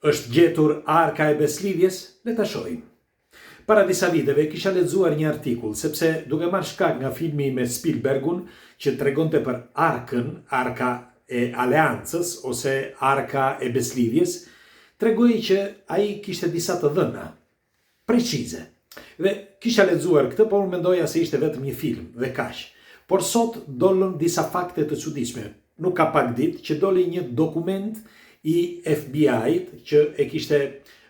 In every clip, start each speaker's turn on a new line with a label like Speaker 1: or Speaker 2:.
Speaker 1: është gjetur arka e beslidhjes? Le ta shohim. Para disa viteve kisha lexuar një artikull, sepse duke marrë shkak nga filmi me Spielbergun, që tregonte për arkën, arka e aleancës, ose arka e beslidhjes, tregoi që ai kishte disa të dhëna precize. Dhe kisha lexuar këtë, por mendoja se ishte vetëm një film dhe kaq. Por sot dolën disa fakte të çuditshme. Nuk ka pak ditë që doli një dokument i FBI-t që e kishte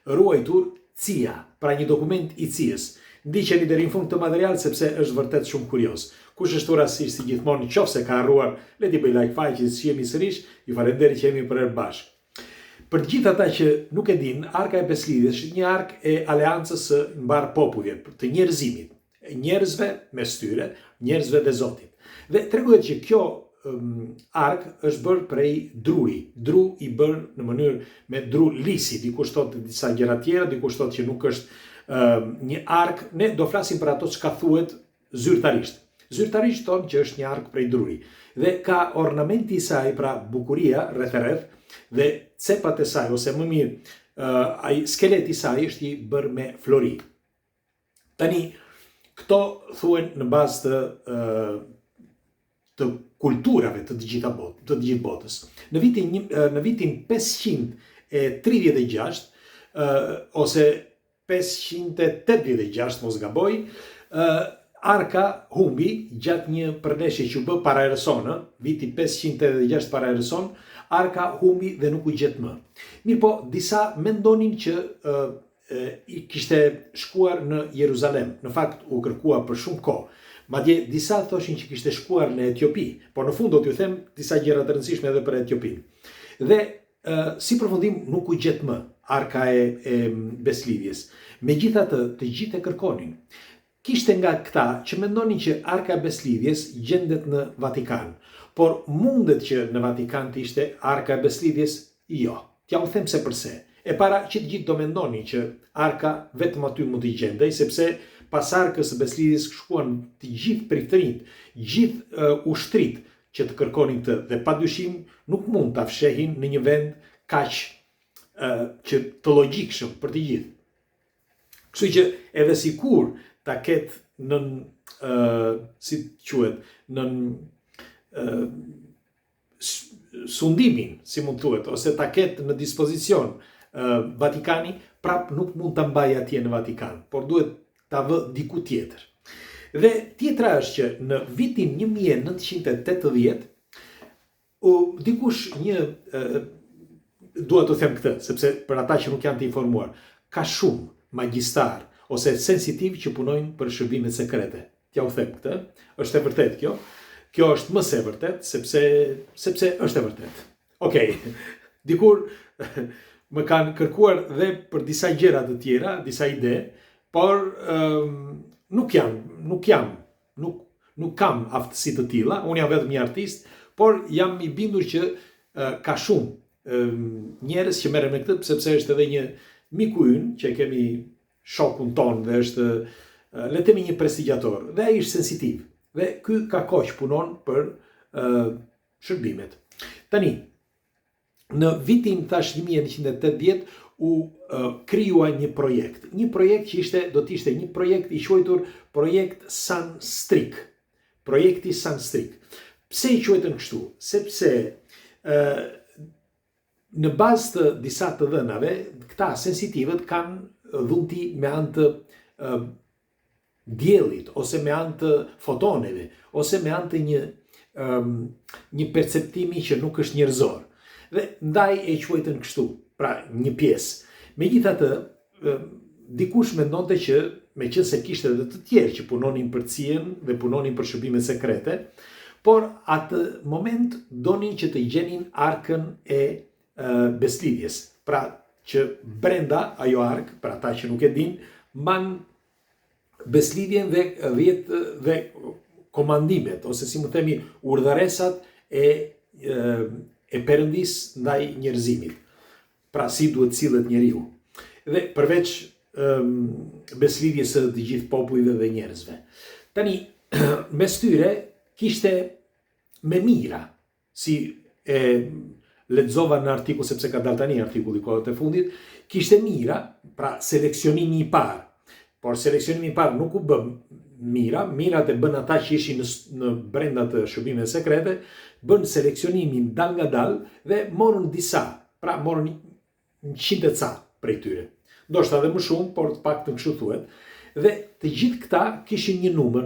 Speaker 1: ruajtur CIA, pra një dokument i CIA-s. Ndiqeni deri në fund të material sepse është vërtet shumë kurioz. Kush është rastësisht si gjithmonë, nëse ka harruar, le t'i bëj like faqes që jemi sërish, ju falenderoj që jemi për bashkë. Për të gjithë ata që nuk e din, arka e beslidhjes është një ark e aleancës së mbar popujve, të njerëzimit, njerëzve mes tyre, njerëzve dhe Zotit. Dhe tregohet që kjo ark është bërë prej druri, dru i bërë në mënyrë me dru lisi, dikush thotë disa gjëra tjera, dikush thotë që nuk është një ark, ne do flasim për ato që ka thuhet zyrtarisht. Zyrtarisht thonë që është një ark prej druri dhe ka ornamenti i saj, pra bukuria rreth dhe cepat e saj, ose më mirë, skeleti i saj është i bërë me flori. Tani, këto thuen në bazë të kulturave të gjithë botës. Në vitin 536, ose 586, mos gaboj, arka humbi gjatë një përleshje që u bë para erëson, viti 586 para erëson, arka humbi dhe nuk u gjet më. Mirë po, disa mendonin që i kishte shkuar në Jeruzalem. Në fakt, u kërkua për shumë kohë. Madje disa thoshin që kishte shkuar në Etiopi, por në fund do t'ju them disa gjëra të rëndësishme edhe për Etiopin. Dhe si përfundim nuk u gjet më arka e beslidhjes. Megjithatë, të gjithë e kërkonin. Kishte nga këta që mendonin që arka e beslidhjes gjendet në Vatikan, por mundet që në Vatikan të ishte arka e beslidhjes? Jo. T'ja u them se përse. E para që të gjithë do mendonin që arka vetëm aty mund t'i gjendej, sepse pas arkës së beslidhjes shkuan të gjithë pritërinjt, gjithë ushtrit që të kërkonin këtë, dhe padyshim nuk mund ta fshehin në një vend kaq që të logjikshëm për të gjithë. Kështu që edhe sikur ta ketë nën si quhet, nën sundimin, si mund thuhet, ose ta ketë në dispozicion Vatikani, prap nuk mund ta mbajë atje në Vatikan, por duhet ta vë diku tjetër. Dhe tjetra është që në vitin 1980, dikush dua të them këtë, sepse për ata që nuk janë të informuar, ka shumë magjistar ose sensitiv që punojnë për shërbimet sekrete. T'ja u them këtë, është e vërtet kjo. Kjo është më se vërtet, sepse është e vërtet. Okej, dikur më kanë kërkuar dhe për disa gjëra të tjera, disa ide, por nuk kam aftësi të tilla, unë jam vetëm një artist, por jam i bindur që ka shumë njerëz që merren me këtë, sepse është edhe një miku ynë që kemi shokun ton dhe është le të themi një prestigiator, dhe ai është sensitiv. Dhe ky ka kohë që punon për shërbimet. Tani, në vitin 1980 u krijua një projekt. Një projekt që do të ishte një projekt i quajtur Projekt Sunstreak. Projekti Sunstreak. Pse i quajtën kështu? Sepse në bazë të disa të dhënave, këta sensitivët kanë dhunti me anë të diellit, ose me anë të fotoneve, ose me anë të një perceptimi që nuk është njerëzor. Dhe ndaj e quajtën kështu, pra një pjesë. Megjithatë, dikush mendonte që meqense kishte edhe të tjerë që punonin për CIA-n dhe punonin për shërbimet sekrete, por atë moment donin që të gjenin arkën e beslidhjes. Pra që brenda ajo ark, për ata që nuk e din, mban beslidhjen dhe komandimet, ose si më themi urdhëresat e Perëndis ndaj njerëzimit. Pra si duhet sillet njeriu. Dhe përveç beslidhjes së të gjithë popujve dhe njerëzve. Tani, mes tyre kishte me mira, si e lexova në artikull sepse ka dalë tani artikulli kohët e fundit, kishte mira, pra seleksionimi i parë. Por seleksionimi i parë nuk u bë mira, mirat e bën ata që ishin në brenda të shërbimeve sekrete, bën seleksionimin dal nga dal dhe morën disa, pra morën 100 ca prej tyre. Ndoshta edhe më shumë, por të paktën kështu thuhet. Dhe të gjithë këta kishin një numër.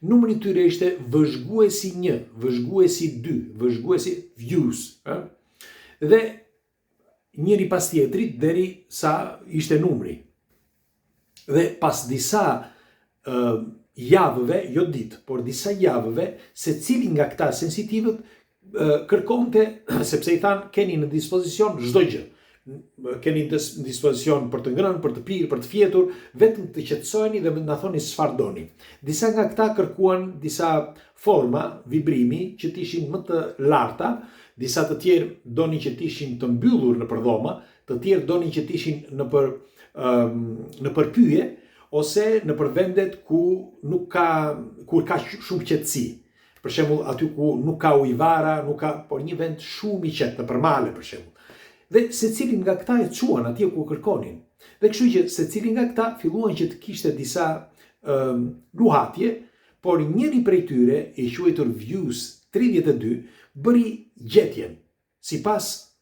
Speaker 1: Numri i tyre ishte vëzhguesi 1, vëzhguesi 2, vëzhguesi views. Dhe njëri pas tjetrit deri sa ishte numri. Dhe pas disa javëve, jo ditë, por disa javëve, se cili nga këta sensitivët kërkonte, sepse i thanë, keni në dispozicion çdo gjë. Keni në dispozicion për të ngrënë, për të pirë, për të fjetur, vetëm të qetësoheni dhe na thoni çfarë doni. Disa nga këta kërkuan disa forma, vibrimi, që të ishin më të larta, disa të tjerë donin që të ishin të mbyllur në përdhoma, të tjerë donin që të ishin në përpyje, ose në përvendet kur ka shumë qetësi. Për shembull, aty ku nuk ka ujvara, por një vend shumë i qetë, në përmale, për shembull. Dhe secilin nga këta e çuan atje ku kërkonin. Dhe kështu që secilin nga këta filluan që të kishte disa luhatje, por njëri prej tyre, i quajtur Views 32, bëri gjetjen, sipas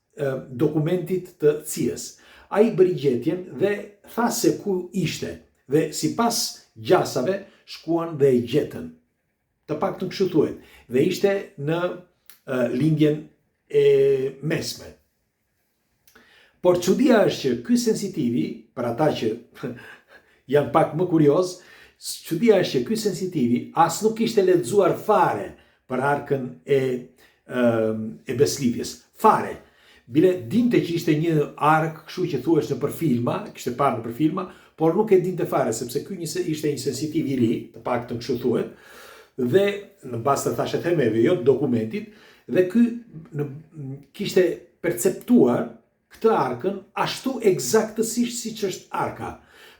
Speaker 1: dokumentit të CIA-s. Ai bëri gjetjen dhe tha se ku ishte. Dhe sipas gjasave shkuan dhe e gjetën. Të paktën kështu thuhet. Dhe ishte në lindjen e mesme. Por çudia është që ky sensitivi, për ata që janë pak më kurioz, çudia është që ky sensitivi as nuk ishte lexuar fare për arkën e beslidhjes. Fare. Bile dinte që ishte një ark, kështu që thuhesh nëpër filma, kishte parë nëpër filma, por nuk e dinte fare, sepse ky ishte një sensitiv i ri, të paktën kështu thuhet, dhe në bazë të thashë themeve, jo të dokumentit, dhe ky kishte perceptuar këtë arkën ashtu eksaktësisht siç është arka.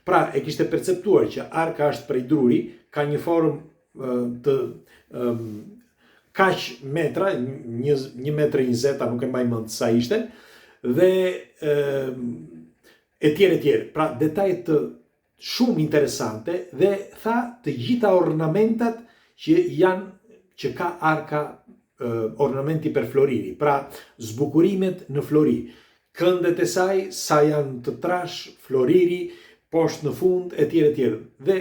Speaker 1: Pra, e kishte perceptuar që arka është prej druri, ka një formë të kaq metra, 1,20 m, nuk e mbaj mend sa ishte, dhe etj. Pra, detajet shumë interesante dhe tha të gjitha ornamentat që ka arka, ornamenti për floriri, pra zbukurimet në flori, këndet e saj, sa janë të trash, floriri, poshtë në fund, etj. Dhe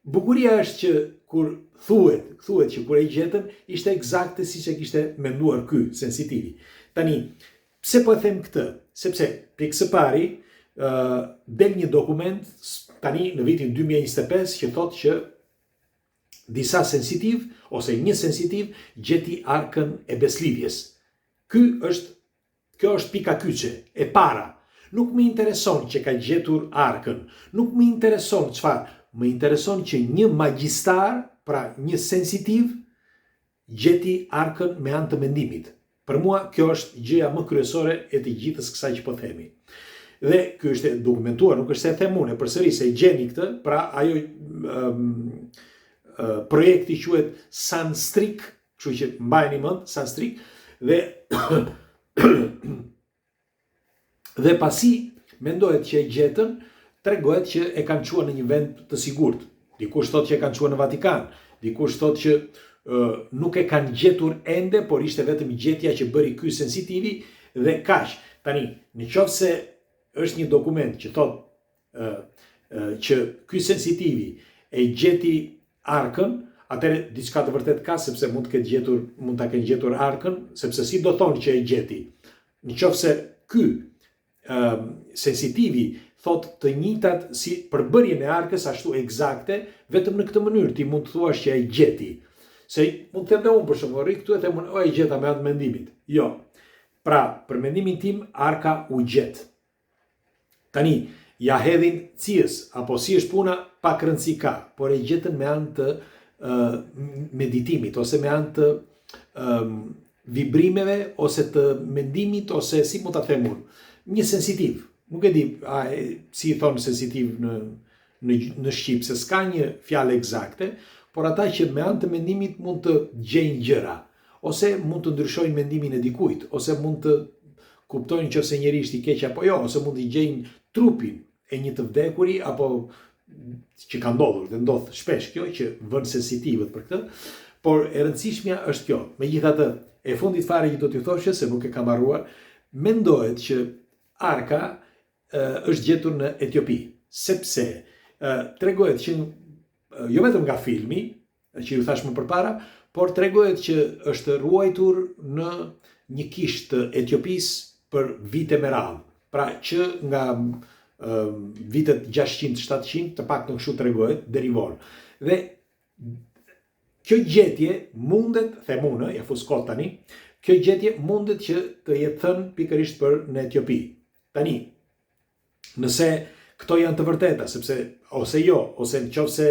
Speaker 1: bukuria është që kur thuhet që kur e gjetën, ishte eksakte siç e kishte menduar ky sensitivi. Tani, pse po e them këtë? Sepse pikë së pari del një dokument tani në vitin 2025 që thotë që disa sensitiv ose një sensitiv gjeti arkën e beslidhjes. Kjo është pika kyçe, e para. Nuk më intereson që ka gjetur arkën, nuk më intereson çfarë, më intereson që një magjistar, pra një sensitiv, gjeti arkën me anë të mendimit. Për mua, kjo është gjëja më kryesore e të gjithës kësaj që po themi. Dhe kjo është dokumentuar, nuk është se e them unë, përsëri se e gjeni këtë, pra ajo projekti quhet Sunstreak, kështu që mbajeni mend, Sunstreak, dhe pasi mendohet që e gjetën, tregohet që e kanë çuar në një vend të sigurt. Dikush thotë që e kanë çuar në Vatikan, dikush thotë që nuk e kanë gjetur ende, por ishte vetëm gjetja që bëri ky sensitivi dhe kaq. Tani, nëse është një dokument që thotë që ky sensitivi e gjeti arkën, atëherë diçka të vërtet ka, sepse mund ta kenë gjetur arkën, sepse si do thonë që e gjeti. Nëse ky sensitivi thot të njëjtat si përbërjen e arkës ashtu eksakte, vetëm në këtë mënyrë ti mund të thuash që e gjeti. Se mund të them dhe unë për shembull, rri këtu e them unë, e gjeta me anë të mendimit. Jo. Pra, për mendimin tim, arka u gjet. Tani, ja hedhin CIA-s, apo si është puna, pak rëndësi ka, por e gjetën me anë të meditimit, ose me anë të vibrimeve, ose të mendimit, ose si mund ta them unë, një sensitiv. Nuk e di si i thonë sensitiv në shqip, se s'ka një fjalë eksakte, por ata që me anë të mendimit mund të gjejnë gjëra, ose mund të ndryshojnë mendimin e dikujt, ose mund të kuptojnë që se njeri është i keq apo jo, ose mund të gjejnë trupin e një të vdekuri, apo që ka ndodhur, dhe ndodh shpesh kjo, që vën sensitivët për këtë, por e rëndësishmja është kjo. Megjithatë, e fundit fare që do t'ju thoshe, se nuk e kam harruar, mendohet që arka është gjetur në Etiopi, sepse tregohet që jo vetëm nga filmi, që ju thash më përpara, por tregohet që është ruajtur në një kishë të Etiopisë për vite me radhë. Pra që nga vitet 600-700, të pak në kështu tregohet, deri vonë. Dhe kjo gjetje mundet, themunë, ja fuskot tani, kjo gjetje mundet që të jetë thënë pikërisht për në Etiopi. Tani, nëse këto janë të vërteta, sepse ose jo, ose në qoftë se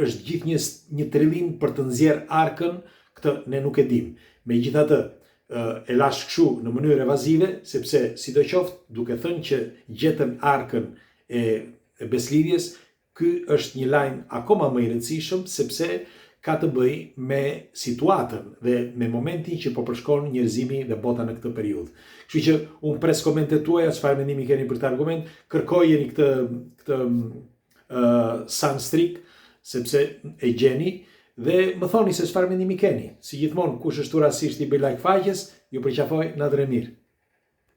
Speaker 1: është gjithë një trillim për të nxjerrë arkën, këtë ne nuk e dim. Megjithatë, e lash kështu në mënyrë evazive, sepse sidoqoftë duke thënë që gjetën arkën e beslidhjes, ky është një lajm akoma më i rëndësishëm, sepse ka të bëj me situatën dhe me momentin që po përshkon njerëzimi dhe bota në këtë periudhë. Kështu që unë pres komentet tuaja, çfarë mendimi keni për këtë argument, kërkojeni këtë Sunstreak, sepse e gjeni, dhe më thoni se çfarë mendimi keni. Si gjithmonë, kush është rastësisht i bëj like faqes, ju përqafoj, natën e mirë.